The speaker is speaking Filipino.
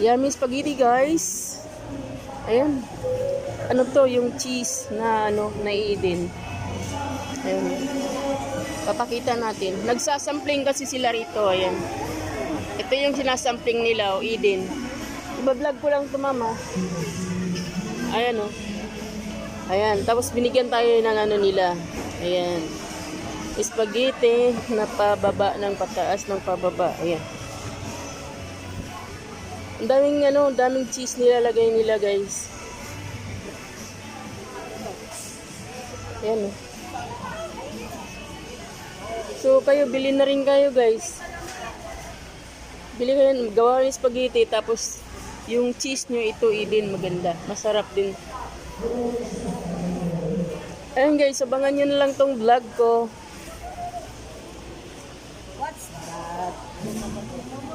Yummy spaghetti, guys. Ayan. Ano to, yung cheese na naiidin. Ayan. Papakita natin. Nagsasampling kasi sila rito. Ayan. Ito yung sinasampling nila, idin. Iba-vlog ko lang to, mama. Ayan, Ayan. Tapos binigyan tayo ng nila. Ayan. Spaghetti na pababa ng pataas ng pababa. Ayan. Ang daming cheese nilalagay nila, guys. Ayan, So, kayo, bili na rin kayo, guys. Bili kayo, gawa rin spaghetti, tapos yung cheese nyo ito, idin, maganda. Masarap din. Ayan, guys, abangan nyo na lang tong vlog ko.